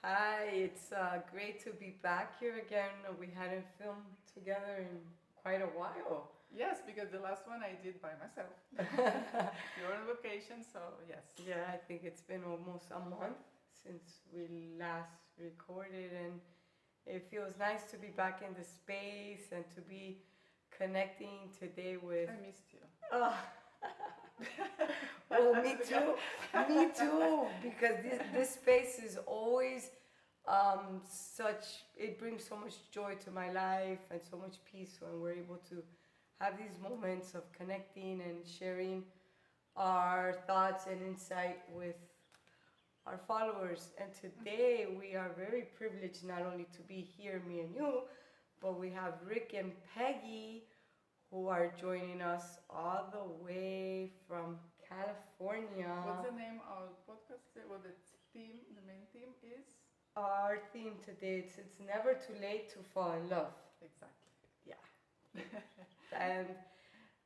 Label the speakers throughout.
Speaker 1: Hi, it's great to be back here again. We hadn't filmed together in quite a while.
Speaker 2: Yes, because the last one I did by myself. You're on vacation, so yes.
Speaker 1: Yeah, I think it's been almost a month since we last recorded, and it feels nice to be back in the space and to be connecting today with.
Speaker 2: I missed you.
Speaker 1: Oh, well, me too. Me too. Because this space is always it brings so much joy to my life and so much peace when we're able to have these moments of connecting and sharing our thoughts and insight with our followers. And today we are very privileged not only to be here, me and you, but we have Rick and Peggy who are joining us all the way from California.
Speaker 2: What's the name of the podcast? Well, the main theme is?
Speaker 1: Our theme today is it's never too late to fall in love.
Speaker 2: Exactly.
Speaker 1: Yeah. And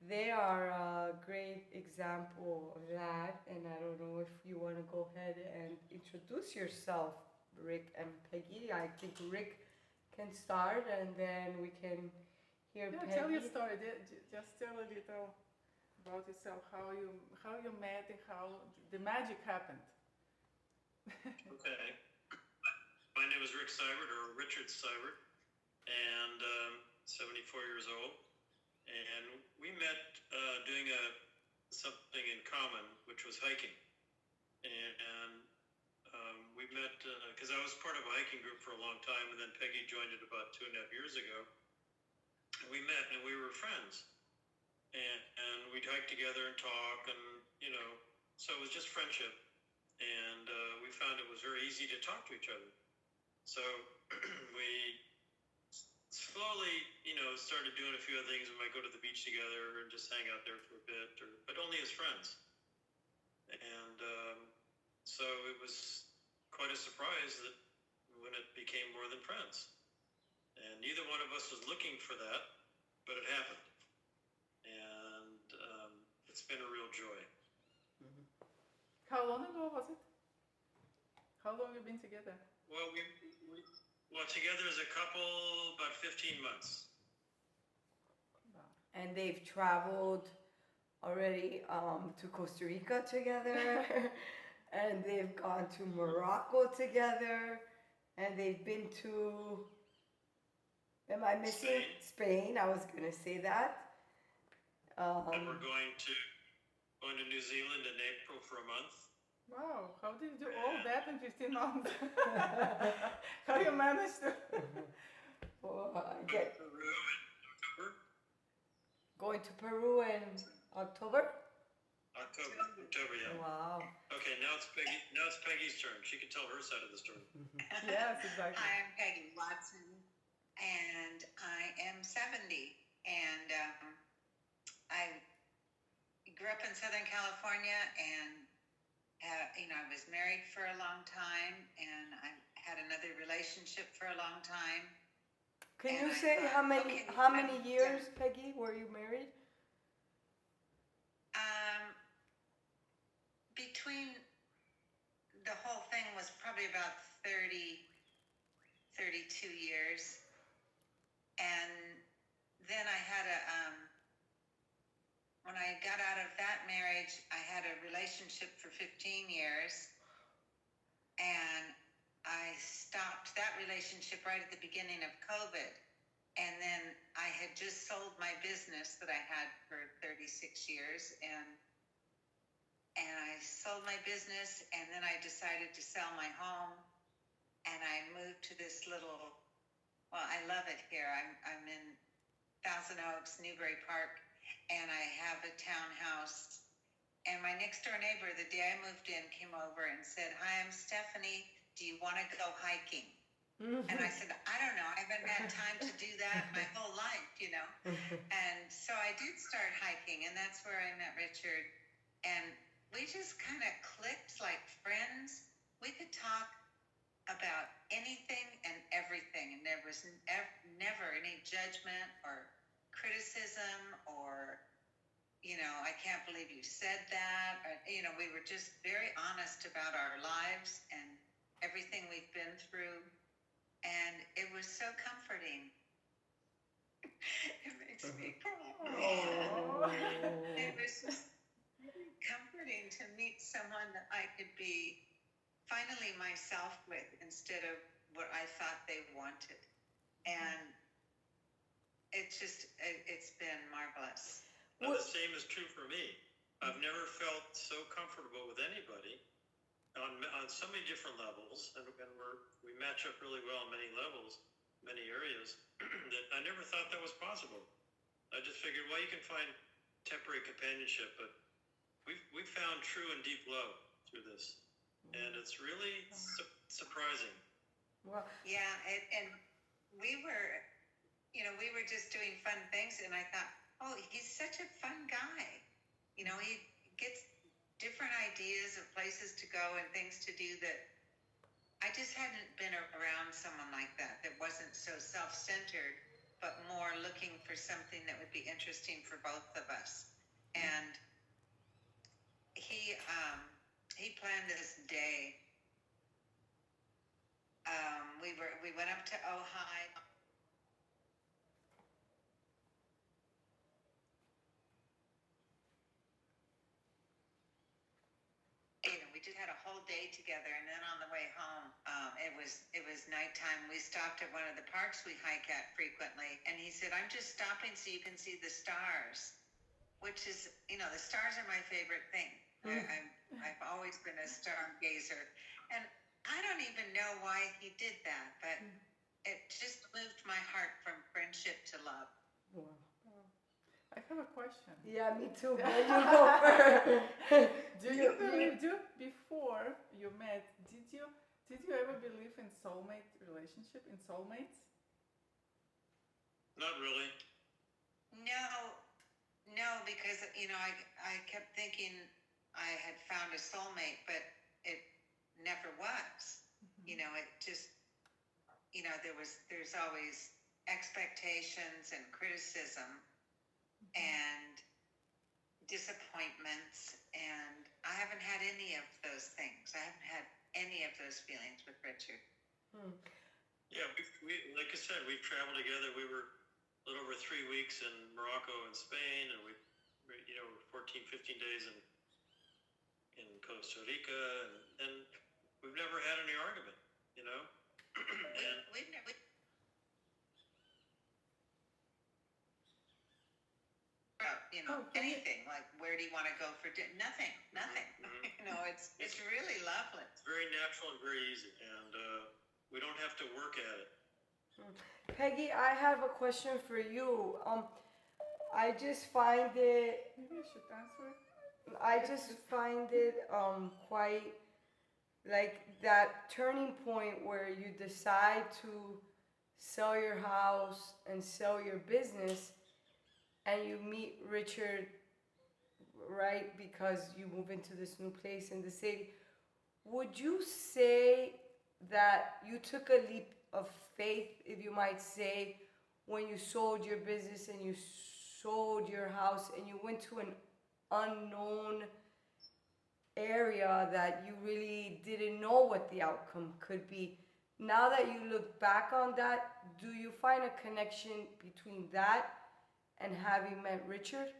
Speaker 1: they are a great example of that. And I don't know if you want to go ahead and introduce yourself, Rick and Peggy. I think Rick can start and then we can hear Peggy.
Speaker 2: Tell your story. Just tell a little about yourself, how you met and how the magic happened.
Speaker 3: Okay. My name is Rick Seibert, or Richard Seibert, and 74 years old. And we met doing something in common, which was hiking. And we met because I was part of a hiking group for a long time, and then Peggy joined it about 2.5 years ago. And we met, and we were friends. And we'd hike together and talk, and, so it was just friendship. And we found it was very easy to talk to each other. So we slowly, started doing a few other things. We might go to the beach together and just hang out there for a bit, but only as friends. And so it was quite a surprise that when it became more than friends. And neither one of us was looking for that, but it happened. And it's been a real joy.
Speaker 2: Mm-hmm. How long ago was it? How long have you been together?
Speaker 3: Well, together as a couple, about 15 months.
Speaker 1: Wow. And they've traveled already to Costa Rica together, and they've gone to Morocco together, and they've been to, am I missing? Spain, I was going to say that.
Speaker 3: And we're going to New Zealand in April for a month.
Speaker 2: Wow, how did you do all that in 15 months? How you managed to?
Speaker 3: Peru in October.
Speaker 1: Going to Peru in October?
Speaker 3: October, yeah.
Speaker 1: Wow.
Speaker 3: Okay, now it's Peggy's turn. She can tell her side of the story.
Speaker 2: Yes, exactly.
Speaker 4: Hi, I'm Peggy Watson, and I am 70, and I grew up in Southern California, and I was married for a long time, and I had another relationship for a long time.
Speaker 1: Can you say how many years, Peggy, were you married?
Speaker 4: Between the whole thing was probably about 32 years, and then I had when I got out of that marriage, I had a relationship for 15 years, and I stopped that relationship right at the beginning of COVID. And then I had just sold my business that I had for 36 years, and I sold my business, and then I decided to sell my home, and I moved to this little, well, I love it here. I'm in Thousand Oaks, Newbury Park, and I have a townhouse. And my next door neighbor, the day I moved in, came over and said, "Hi, I'm Stephanie. Do you want to go hiking?" Mm-hmm. And I said, "I don't know. I haven't had time to do that my whole life, And so I did start hiking, and that's where I met Richard. And we just kind of clicked like friends. We could talk about anything and everything, and there was never any judgment or criticism or, I can't believe you said that. Or, we were just very honest about our lives and everything we've been through. so comforting. It makes me cry.
Speaker 1: Oh.
Speaker 4: It was just comforting to meet someone that I could be finally myself with instead of what I thought they wanted. And it's been marvelous.
Speaker 3: Now, the same is true for me. I've never felt so comfortable with anybody on so many different levels, and we match up really well on many levels, many areas, that I never thought that was possible. I just figured, well, you can find temporary companionship, but we've found true and deep love through this, and it's really surprising.
Speaker 1: Well,
Speaker 4: Yeah, and we were, we were just doing fun things, and I thought, oh, he's such a fun guy. He gets different ideas of places to go and things to do that I just hadn't been around someone like that wasn't so self-centered, but more looking for something that would be interesting for both of us. And he planned this day. We went up to Ojai. We just had a whole day together, and then on the way home, it was nighttime. We stopped at one of the parks we hike at frequently, and he said, "I'm just stopping so you can see the stars," which is, the stars are my favorite thing. I've always been a stargazer, and I don't even know why he did that, but it just moved my heart from friendship to love.
Speaker 1: wow.
Speaker 2: I have a question.
Speaker 1: Yeah, me too. But you go first.
Speaker 2: Do you believe before you met? Did you ever believe in soulmate relationship, in soulmates?
Speaker 3: Not really.
Speaker 4: No, because I kept thinking I had found a soulmate, but it never was. It just there's always expectations and criticism and disappointments, and I haven't had any of those things. I haven't had any of those feelings with Richard.
Speaker 3: Yeah, we like I said, we've traveled together. We were a little over 3 weeks in Morocco and Spain, and we 14, 15 days in Costa Rica, and we've never had any argument, and
Speaker 4: We've never. Anything like where do you want to go for dinner? Nothing. It's really lovely.
Speaker 3: it's very natural and very easy, and we don't have to work at it.
Speaker 1: Peggy, I have a question for you. I just find it.
Speaker 2: Maybe you should answer.
Speaker 1: I just find it quite like that turning point where you decide to sell your house and sell your business, and you meet Richard, right? Because you move into this new place in the city. Would you say that you took a leap of faith, if you might say, when you sold your business and you sold your house and you went to an unknown area that you really didn't know what the outcome could be? Now that you look back on that, do you find a connection between that and having met Richard?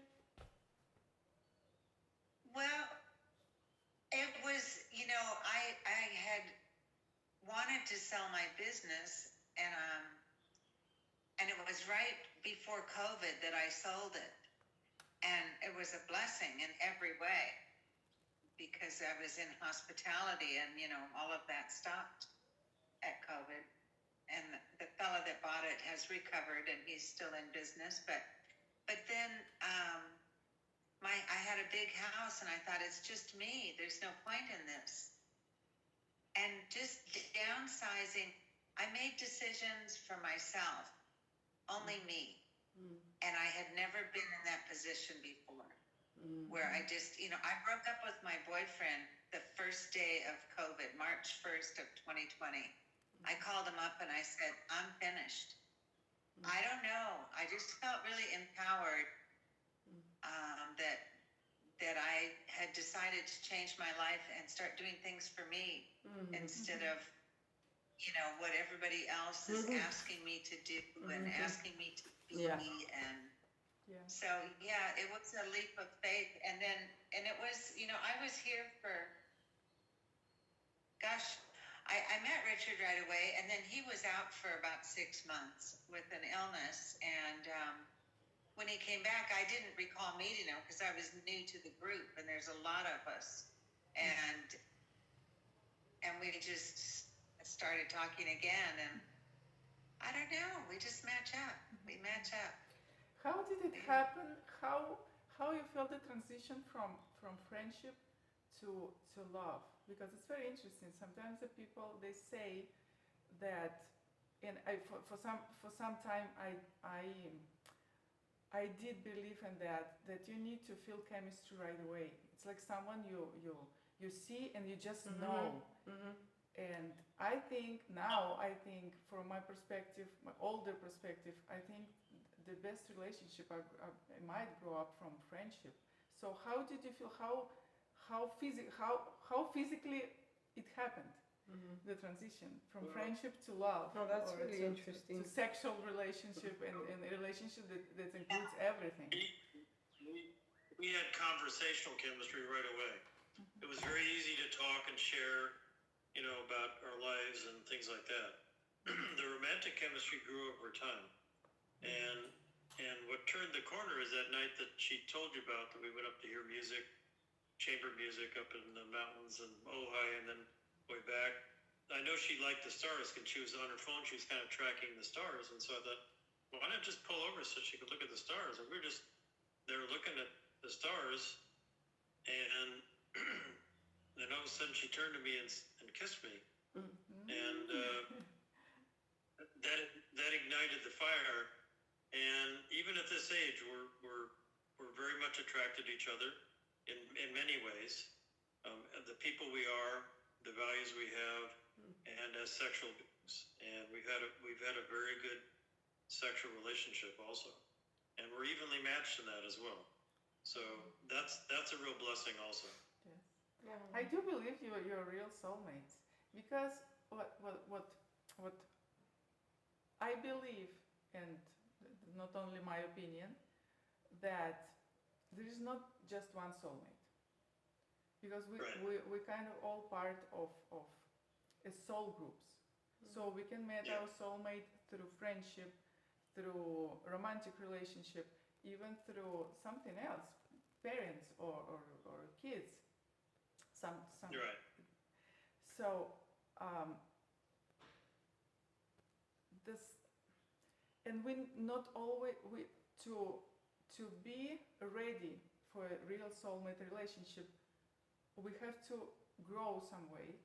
Speaker 4: Well, it was, I had wanted to sell my business, and it was right before COVID that I sold it. And it was a blessing in every way because I was in hospitality, and, all of that stopped at COVID. And the fellow that bought it has recovered, and he's still in business. But then I had a big house, and I thought, it's just me. There's no point in this. And just downsizing, I made decisions for myself, only me. And I had never been in that position before, where I just, I broke up with my boyfriend the first day of COVID, March 1st of 2020. I called him up and I said, I'm finished. I don't know. I just felt really empowered that I had decided to change my life and start doing things for me instead of what everybody else is asking me to do and asking me to be.
Speaker 1: Yeah.
Speaker 4: And
Speaker 2: Yeah.
Speaker 4: so, yeah, it was a leap of faith. And it was, I was here for, gosh, I met Richard right away, and then he was out for about 6 months with an illness. And when he came back, I didn't recall meeting him because I was new to the group, and there's a lot of us. And we just started talking again, and I don't know, we just match up. We match up.
Speaker 2: How did it happen? How you felt the transition from friendship to love? Because it's very interesting. Sometimes the people, they say that, and for some time I did believe in that you need to feel chemistry right away. It's like someone you see and you just know. And I think from my perspective, my older perspective, I think the best relationship I might grow up from friendship. So how did you feel? How physically it happened? The transition from friendship to love.
Speaker 1: No, that's
Speaker 2: or
Speaker 1: really interesting.
Speaker 2: To sexual relationship and a relationship that includes everything.
Speaker 3: We had conversational chemistry right away. It was very easy to talk and share, about our lives and things like that. The romantic chemistry grew over time. And what turned the corner is that night that she told you about, that we went up to hear music, chamber music up in the mountains and Ojai, and then way back. I know she liked the stars because she was on her phone. She was kind of tracking the stars, and so I thought, why not just pull over so she could look at the stars? And we were just there looking at the stars, and then all of a sudden she turned to me and kissed me, and that ignited the fire. And even at this age, we're very much attracted to each other in many ways. The people we are, the values we have, and as sexual beings. And we've had a very good sexual relationship also, and we're evenly matched in that as well. So that's a real blessing also.
Speaker 2: Yes. I do believe you're real soulmates, because what I believe, and not only my opinion, that there is not just one soulmate, because we kind of all part of a soul groups. So we can meet our soulmate through friendship, through romantic relationship, even through something else, parents or kids. Some.
Speaker 3: You're right.
Speaker 2: So and we not always to be ready for a real soulmate relationship, we have to grow some way.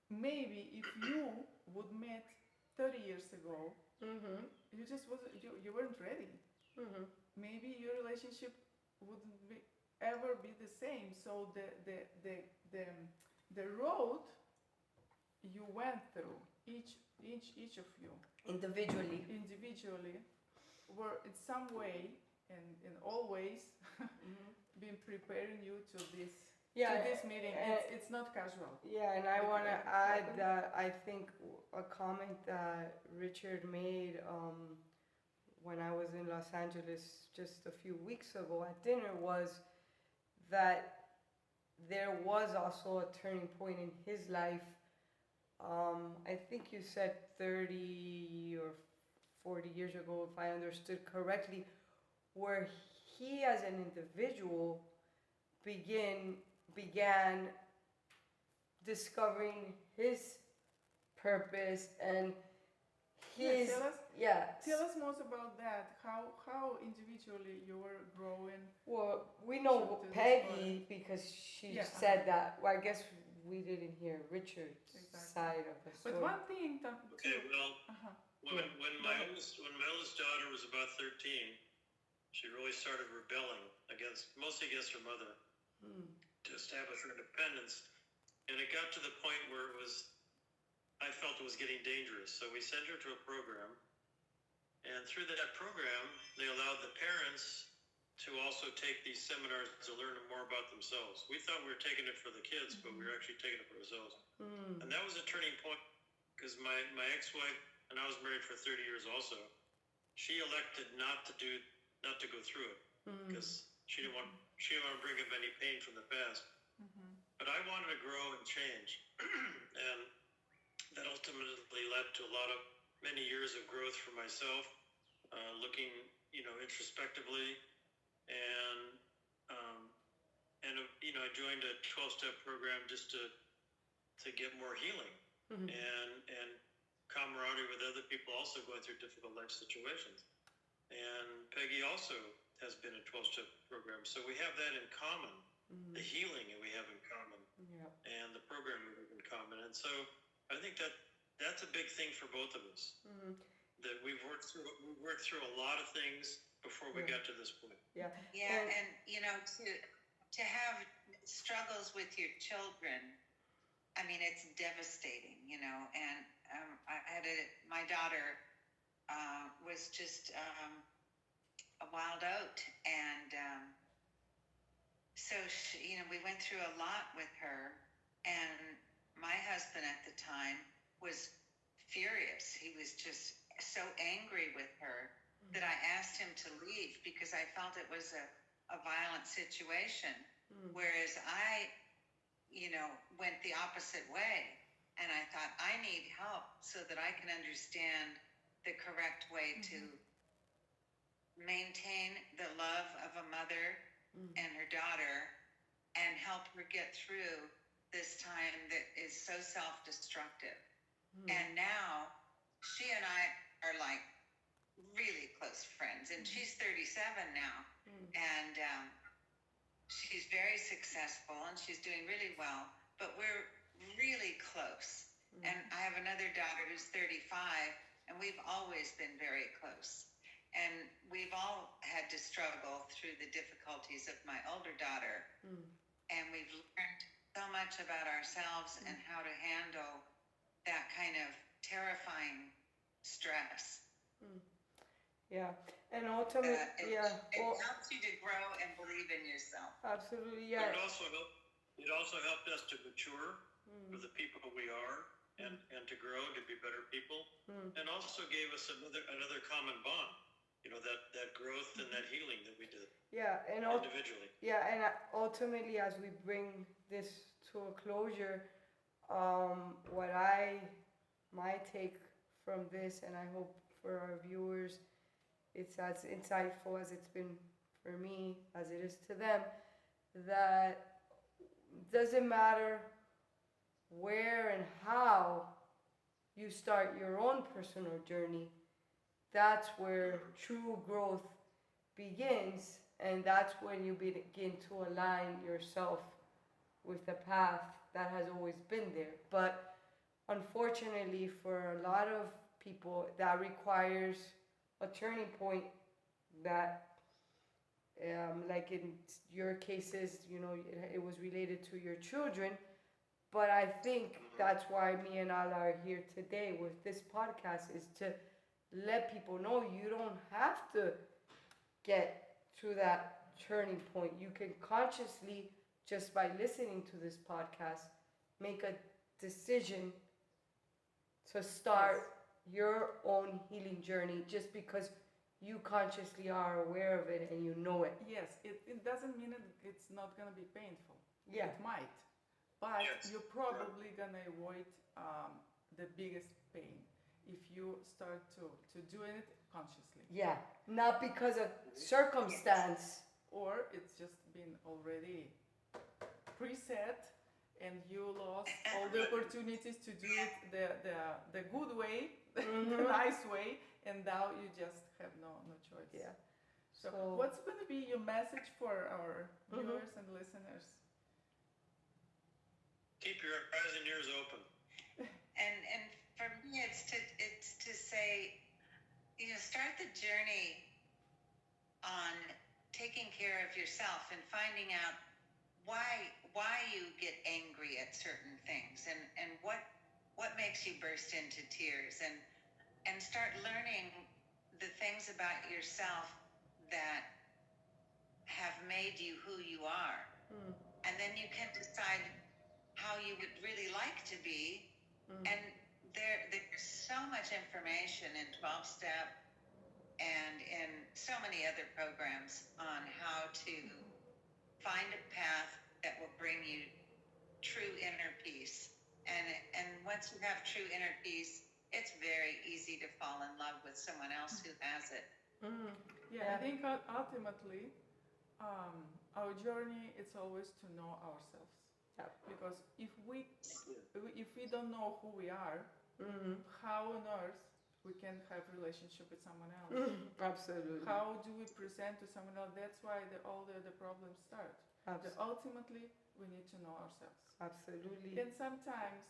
Speaker 2: Maybe if you would met 30 years ago, you just you weren't ready. Maybe your relationship wouldn't ever be the same. So the road you went through, each of you
Speaker 1: Individually.
Speaker 2: were in some way and in all ways been preparing you to this meeting. It's not casual.
Speaker 1: Yeah, and I want to add that I think a comment that Richard made when I was in Los Angeles just a few weeks ago at dinner was that there was also a turning point in his life. I think you said 30 or 40 years ago, if I understood correctly, where he as an individual began discovering his purpose and his
Speaker 2: Tell us more about that. How individually you were growing.
Speaker 1: Well, we know Peggy because she said that. Well, I guess we didn't hear Richard's side of the story.
Speaker 2: But one thing.
Speaker 3: Okay, well, when my oldest daughter was about 13, she really started rebelling mostly against her mother, to establish her independence. And it got to the point where I felt it was getting dangerous. So we sent her to a program. And through that program, they allowed the parents to also take these seminars to learn more about themselves. We thought we were taking it for the kids, but we were actually taking it for ourselves. And that was a turning point because my ex-wife, and I was married for 30 years also, she elected not to go through it because she didn't want to bring up any pain from the past. But I wanted to grow and change. And that ultimately led to many years of growth for myself, looking, introspectively. And I joined a 12-step program just to get more healing and camaraderie with other people also going through difficult life situations. And Peggy also has been in 12-step program, so we have that in common. The healing that we have in common, and the program we have in common. And so I think that's a big thing for both of us. That we've worked through a lot of things before we got to this point.
Speaker 4: Yeah, and to have struggles with your children, I mean, it's devastating, and I had my daughter was just a wild oat, and so she, we went through a lot with her, and my husband at the time was furious. He was just so angry with her that I asked him to leave because I felt it was a violent situation, whereas I, went the opposite way. And I thought, I need help so that I can understand the correct way to maintain the love of a mother and her daughter and help her get through this time that is so self-destructive. And now she and I are like really close friends, and she's 37 now, and she's very successful and she's doing really well, but we're really close. And I have another daughter who's 35, and we've always been very close. And we've all had to struggle through the difficulties of my older daughter. And we've learned so much about ourselves and how to handle that kind of terrifying stress.
Speaker 1: Yeah, and ultimately,
Speaker 4: It helps you to grow and believe in yourself.
Speaker 1: Absolutely,
Speaker 3: But it also helped us to mature for the people we are and to grow, to be better people, and also gave us another common bond. That growth and that healing that we did.
Speaker 1: Yeah, and
Speaker 3: individually.
Speaker 1: Yeah, and ultimately, as we bring this to a closure, my take from this, and I hope for our viewers, it's as insightful as it's been for me, as it is to them, that doesn't matter where and how you start your own personal journey, that's where true growth begins, and that's when you begin to align yourself with the path that has always been there. But unfortunately, for a lot of people, that requires a turning point that, like in your cases, it was related to your children. But I think that's why me and Ala are here today with this podcast, is to let people know you don't have to get to that turning point. You can consciously, just by listening to this podcast, make a decision to start your own healing journey just because you consciously are aware of it and you know it.
Speaker 2: Yes, it doesn't mean it's not going to be painful.
Speaker 1: Yeah.
Speaker 2: It might. But you're probably going to avoid the biggest pain if you start to do it consciously.
Speaker 1: Yeah, not because of circumstance.
Speaker 2: Or it's just been already preset and you lost all the opportunities to do it the good way, the nice way, and now you just have no choice.
Speaker 1: Yeah.
Speaker 2: So what's going to be your message for our viewers and listeners?
Speaker 3: Keep your eyes and ears open.
Speaker 4: And for me, it's to say, start the journey on taking care of yourself and finding out why you get angry at certain things and what makes you burst into tears, and start learning the things about yourself that have made you who you are. And then you can decide how you would really like to be. And there's so much information in 12-step and in so many other programs on how to find a path that will bring you true inner peace. And once you have true inner peace, it's very easy to fall in love with someone else who has it.
Speaker 2: Yeah, I think ultimately, our journey is always to know ourselves.
Speaker 1: Yep.
Speaker 2: Because if we don't know who we are, how on earth we can have relationship with someone else?
Speaker 1: Absolutely.
Speaker 2: How do we present to someone else? That's why all the problems start. Ultimately, we need to know ourselves.
Speaker 1: Absolutely.
Speaker 2: And sometimes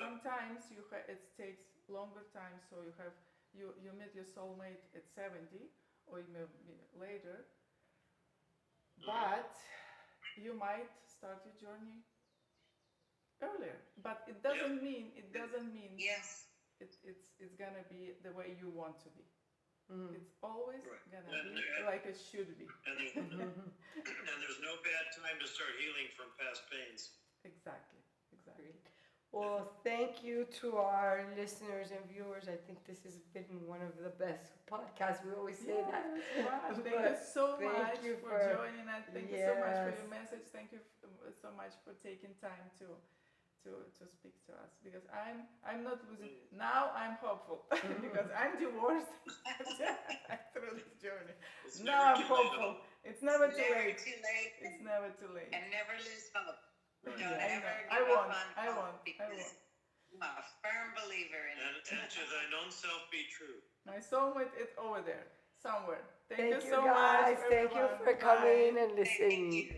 Speaker 2: it takes longer time. So you meet your soulmate at 70, or you may meet later. But you might start your journey earlier. But it doesn't mean
Speaker 4: Yes.
Speaker 2: it's gonna be the way you want to be. It's always gonna be like it should be.
Speaker 3: And there's no bad time to start healing from past pains.
Speaker 2: Exactly.
Speaker 1: Well, thank you to our listeners and viewers. I think this has been one of the best podcasts. We always say that.
Speaker 2: Thank you so much
Speaker 1: you
Speaker 2: for joining us. Thank you so much for your message. Thank you so much for taking time to speak to us, because I'm not losing. Now I'm hopeful because I'm divorced through this journey. Now I'm hopeful. It's never too late. It's never too late.
Speaker 4: And never lose hope. Don't
Speaker 2: I
Speaker 4: ever
Speaker 2: know.
Speaker 4: give up on
Speaker 2: I
Speaker 4: hope,
Speaker 2: won't.
Speaker 4: because I'm a firm believer in it.
Speaker 3: And to thine own self be true.
Speaker 2: My soulmate is over there somewhere.
Speaker 1: Thank you
Speaker 2: so
Speaker 1: guys.
Speaker 2: much.
Speaker 1: Thank you
Speaker 2: everyone.
Speaker 1: for coming
Speaker 2: Bye.
Speaker 1: and listening.
Speaker 4: Thank you.